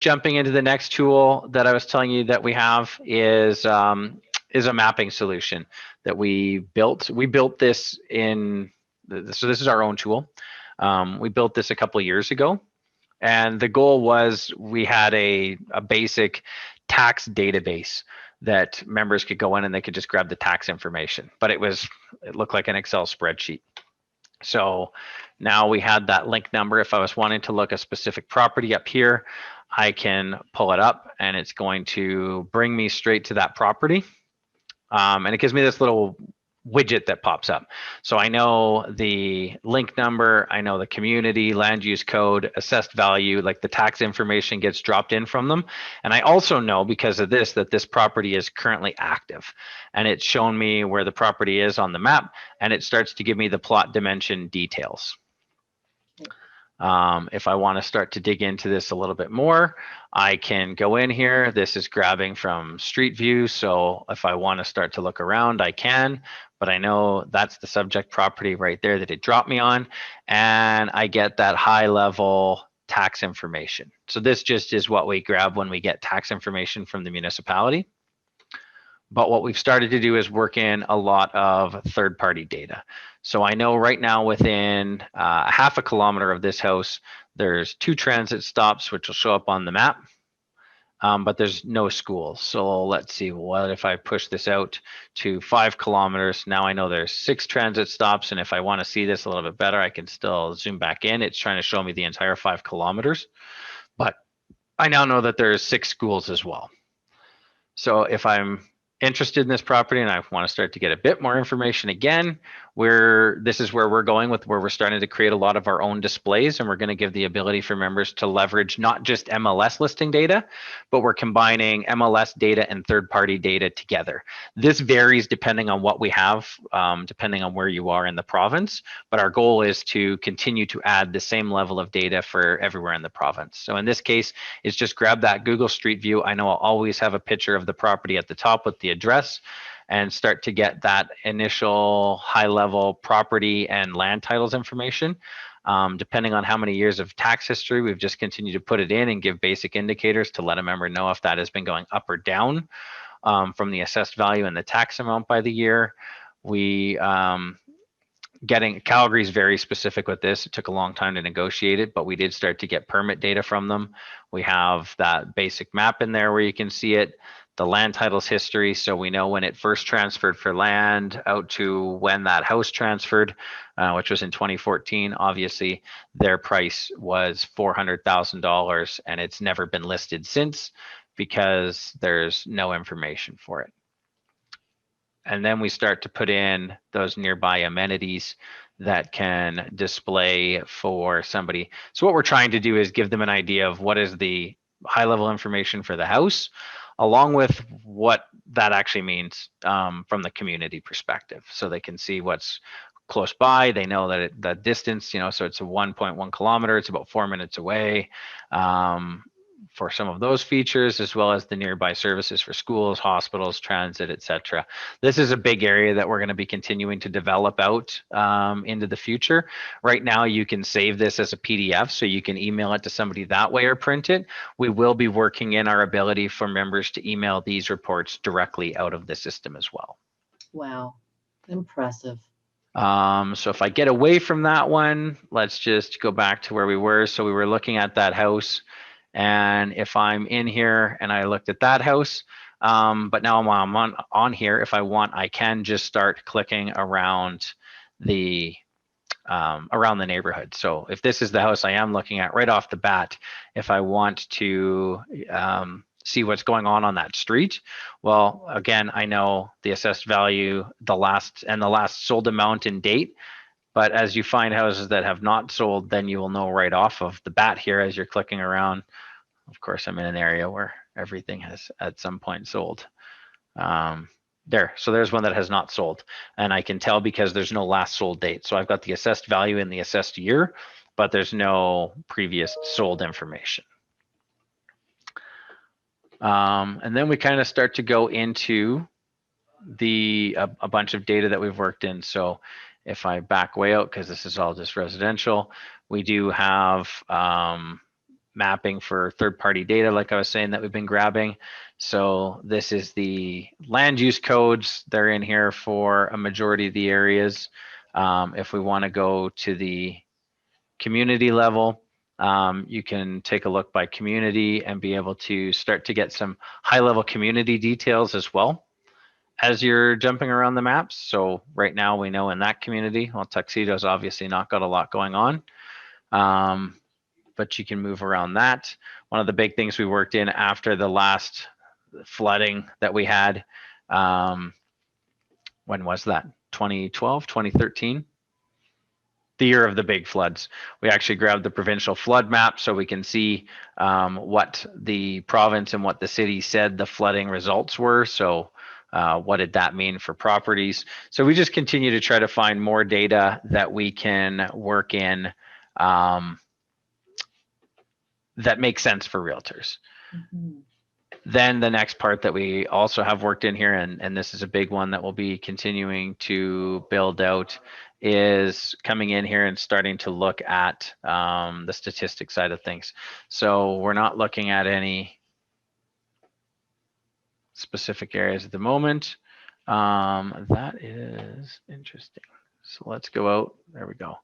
jumping into the next tool that I was telling you that we have is a mapping solution that we built. We built this so this is our own tool. We built this a couple of years ago, and the goal was we had a basic tax database that members could go in and they could just grab the tax information, but it looked like an Excel spreadsheet. So now we had that link number. If I was wanting to look a specific property up here, I can pull it up and it's going to bring me straight to that property. And it gives me this little widget that pops up. So I know the link number, I know the community, land use code, assessed value, like the tax information gets dropped in from them. And I also know because of this, that this property is currently active. And it's shown me where the property is on the map, and it starts to give me the plot dimension details. If I want to start to dig into this a little bit more, I can go in here. This is grabbing from Street View. So if I want to start to look around, I can, but I know that's the subject property right there that it dropped me on. And I get that high level tax information. So this just is what we grab when we get tax information from the municipality. But what we've started to do is work in a lot of third-party data. So I know right now within half a kilometer of this house, there's 2 transit stops, which will show up on the map, but there's no schools. So let's see, what if I push this out to 5 kilometers? Now I know there's 6 transit stops, and if I want to see this a little bit better, I can still zoom back in. It's trying to show me the entire 5 kilometers, but I now know that there's 6 schools as well. So if I'm interested in this property and I want to start to get a bit more information again, this is where we're going with, where we're starting to create a lot of our own displays, and we're going to give the ability for members to leverage not just MLS listing data, but we're combining MLS data and third-party data together. This varies depending on what we have, depending on where you are in the province, but our goal is to continue to add the same level of data for everywhere in the province. So in this case, it's just grab that Google Street View. I know I'll always have a picture of the property at the top with the address, and start to get that initial high level property and land titles information. Depending on how many years of tax history, we've just continued to put it in and give basic indicators to let a member know if that has been going up or down from the assessed value and the tax amount by the year. Calgary is very specific with this. It took a long time to negotiate it, but we did start to get permit data from them. We have that basic map in there where you can see it, the land titles history, so we know when it first transferred for land out to when that house transferred, which was in 2014. Obviously, their price was $400,000, and it's never been listed since because there's no information for it. And then we start to put in those nearby amenities that can display for somebody. So what we're trying to do is give them an idea of what is the high level information for the house, along with what that actually means from the community perspective. So they can see what's close by. They know that the distance, so it's a 1.1 kilometer, it's about 4 minutes away. For some of those features, as well as the nearby services for schools, hospitals, transit, etc. This is a big area that we're going to be continuing to develop out into the future. Right now, you can save this as a PDF, so you can email it to somebody that way or print it. We will be working in our ability for members to email these reports directly out of the system as well. Wow, impressive. So if I get away from that one, let's just go back to where we were. So we were looking at that house. And if I'm in here and I looked at that house, but now I'm on here, if I want, I can just start clicking around the neighborhood. So if this is the house I am looking at right off the bat, if I want to see what's going on that street, well, again, I know the assessed value, the last sold amount and date. But as you find houses that have not sold, then you will know right off of the bat here as you're clicking around. Of course, I'm in an area where everything has at some point sold. There, so there's one that has not sold. And I can tell because there's no last sold date. So I've got the assessed value in the assessed year, but there's no previous sold information. And then we kind of start to go into a bunch of data that we've worked in. So if I back way out, because this is all just residential, we do have mapping for third-party data, like I was saying, that we've been grabbing. So this is the land use codes. They're in here for a majority of the areas. If we want to go to the community level, you can take a look by community and be able to start to get some high-level community details as well as you're jumping around the maps. So right now we know in that community, well, Tuxedo's obviously not got a lot going on. But you can move around that. One of the big things we worked in after the last flooding that we had, when was that? 2012, 2013? The year of the big floods. We actually grabbed the provincial flood map so we can see what the province and what the city said the flooding results were. So what did that mean for properties? So we just continue to try to find more data that we can work in that makes sense for realtors. Mhm. Then the next part that we also have worked in here, and this is a big one that we'll be continuing to build out, is coming in here and starting to look at the statistic side of things. So we're not looking at any specific areas at the moment. That is interesting. So let's go out. There we go.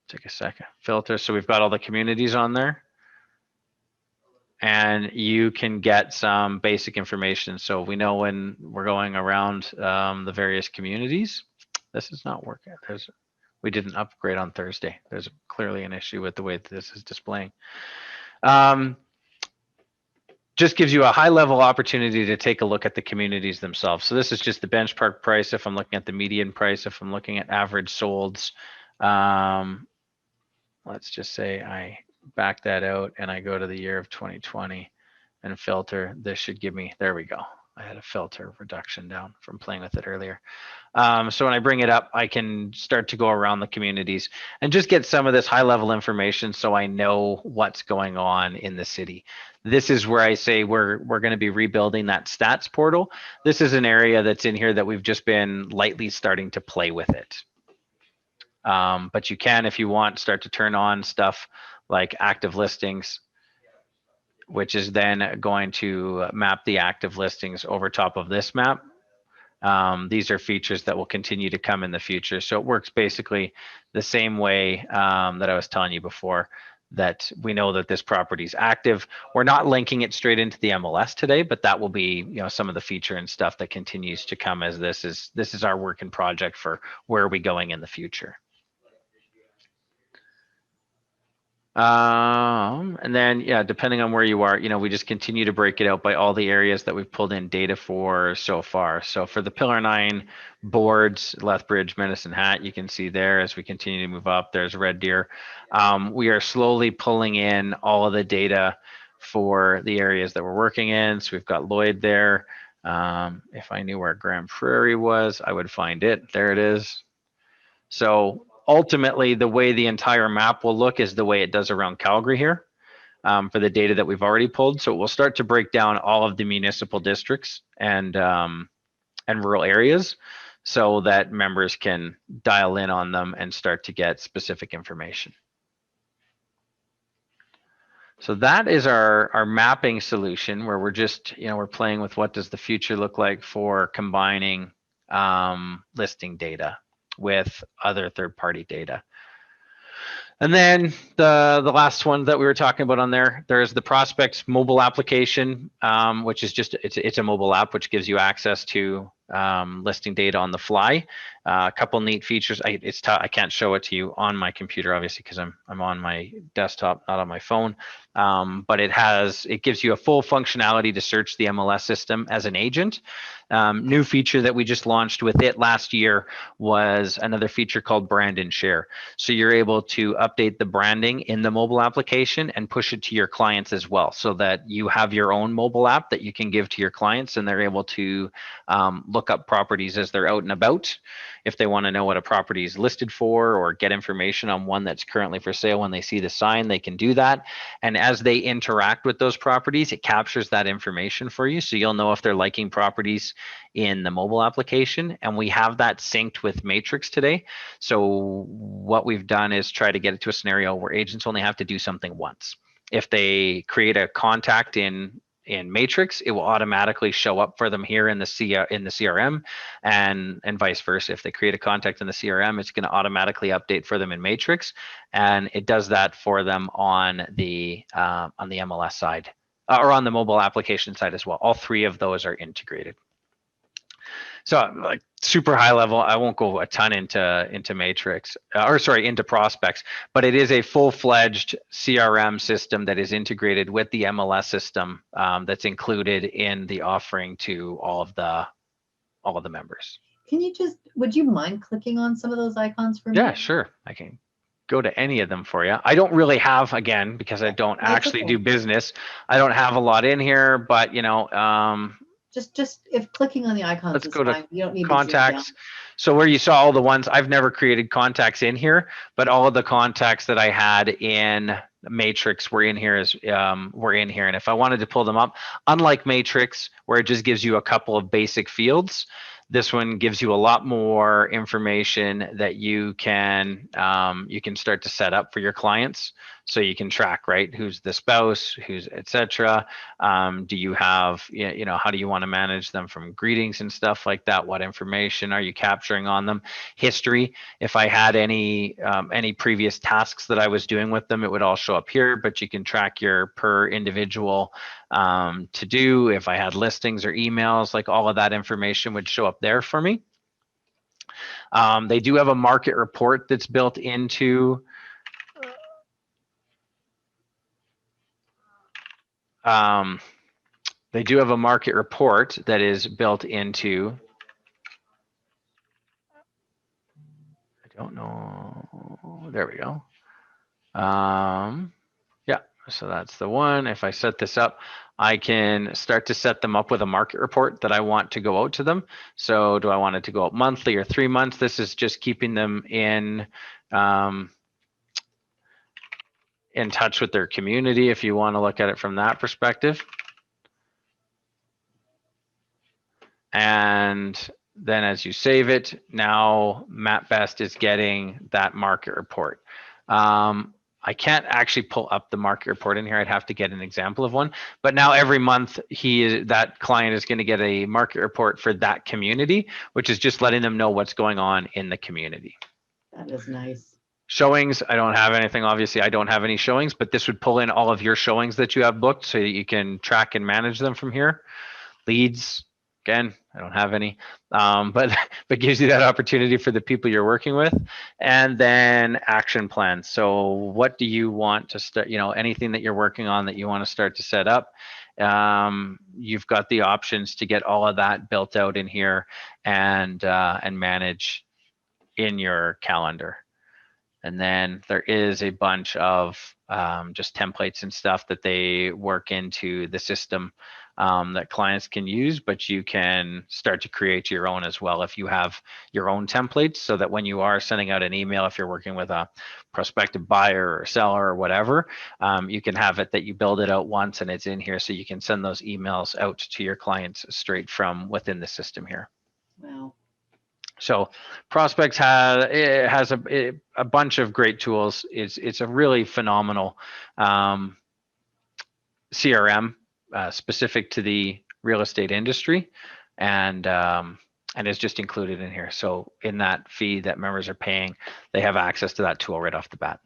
Take a second. Filter. So we've got all the communities on there. And you can get some basic information. So we know when we're going around the various communities. This is not working. We didn't upgrade on Thursday. There's clearly an issue with the way that this is displaying. Just gives you a high level opportunity to take a look at the communities themselves. So this is just the benchmark price. If I'm looking at the median price, if I'm looking at average solds, let's just say I back that out and I go to the year of 2020 and filter. This should give me, there we go. I had a filter reduction down from playing with it earlier. So when I bring it up, I can start to go around the communities and just get some of this high level information so I know what's going on in the city. This is where I say we're going to be rebuilding that stats portal. This is an area that's in here that we've just been lightly starting to play with it. But you can, if you want, start to turn on stuff like active listings, which is then going to map the active listings over top of this map. These are features that will continue to come in the future. So it works basically the same way that I was telling you before, that we know that this property is active. We're not linking it straight into the MLS today, but that will be, you know, some of the feature and stuff that continues to come as this is our work in project for where are we going in the future. And then, yeah, depending on where you are, you know, we just continue to break it out by all the areas that we've pulled in data for so far. So for the Pillar 9 boards, Lethbridge, Medicine Hat, you can see there as we continue to move up, there's Red Deer. We are slowly pulling in all of the data for the areas that we're working in. So we've got Lloyd there. If I knew where Grand Prairie was, I would find it. There it is. So ultimately, the way the entire map will look is the way it does around Calgary here for the data that we've already pulled. So we'll start to break down all of the municipal districts and rural areas so that members can dial in on them and start to get specific information. So that is our mapping solution where we're just, you know, we're playing with what does the future look like for combining listing data with other third-party data. And then the last one that we were talking about on there's the Prospects mobile application, which is just, it's a mobile app which gives you access to listing data on the fly. A couple neat features. I can't show it to you on my computer, obviously, because I'm on my desktop, not on my phone. But it gives you a full functionality to search the MLS system as an agent. New feature that we just launched with it last year was another feature called Brand and Share. So you're able to update the branding in the mobile application and push it to your clients as well, so that you have your own mobile app that you can give to your clients, and they're able to look up properties as they're out and about. If they want to know what a property is listed for or get information on one that's currently for sale, when they see the sign, they can do that. And as they interact with those properties, it captures that information for you. So you'll know if they're liking properties in the mobile application. And we have that synced with Matrix today. So what we've done is try to get it to a scenario where agents only have to do something once. if they create a contact in Matrix, it will automatically show up for them here in the CRM, and vice versa. If they create a contact in the CRM, it's going to automatically update for them in Matrix, and it does that for them on the MLS side, or on the mobile application side as well. All three of those are integrated. So like super high level, I won't go a ton into Matrix, or sorry, into prospects, but it is a full-fledged CRM system that is integrated with the MLS system, that's included in the offering to all of the members. Can you would you mind clicking on some of those icons for me? Yeah, sure. I can go to any of them for you. I don't really have, again, because I don't actually do business, I don't have a lot in here, but you know, just if clicking on the icons let's is go fine. to You don't need contacts. So where you saw all the ones, I've never created contacts in here, but all of the contacts that I had in Matrix were in here And if I wanted to pull them up, unlike Matrix, where it just gives you a couple of basic fields, this one gives you a lot more information that you can start to set up for your clients. So you can track, right? Who's the spouse, who's etc. Do you have, you know, how do you want to manage them from greetings and stuff like that? What information are you capturing on them? History. If I had any previous tasks that I was doing with them, it would all show up here, but you can track your per individual to do. If I had listings or emails, like all of that information would show up there for me. They do have a market report that's built into they do have a market report that is built into, I don't know, there we go. Yeah, so that's the one. If I set this up, I can start to set them up with a market report that I want to go out to them. So do I want it to go out monthly or 3 months? This is just keeping them in touch with their community, if you want to look at it from that perspective. And then as you save it, now MapBest is getting that market report. I can't actually pull up the market report in here. I'd have to get an example of one. But now every month, that client is going to get a market report for that community, which is just letting them know what's going on in the community. That is nice. Showings, I don't have anything. Obviously, I don't have any showings, but this would pull in all of your showings that you have booked so that you can track and manage them from here. Leads, again, I don't have any, but gives you that opportunity for the people you're working with. And then action plans. So what do you want to start, you know, anything that you're working on that you want to start to set up, you've got the options to get all of that built out in here and manage in your calendar. And then there is a bunch of just templates and stuff that they work into the system that clients can use, but you can start to create your own as well if you have your own templates, so that when you are sending out an email, if you're working with a prospective buyer or seller or whatever, you can have it that you build it out once and it's in here, so you can send those emails out to your clients straight from within the system here. Wow. So Prospects has a bunch of great tools. It's a really phenomenal CRM specific to the real estate industry, and is just included in here. So in that fee that members are paying, they have access to that tool right off the bat.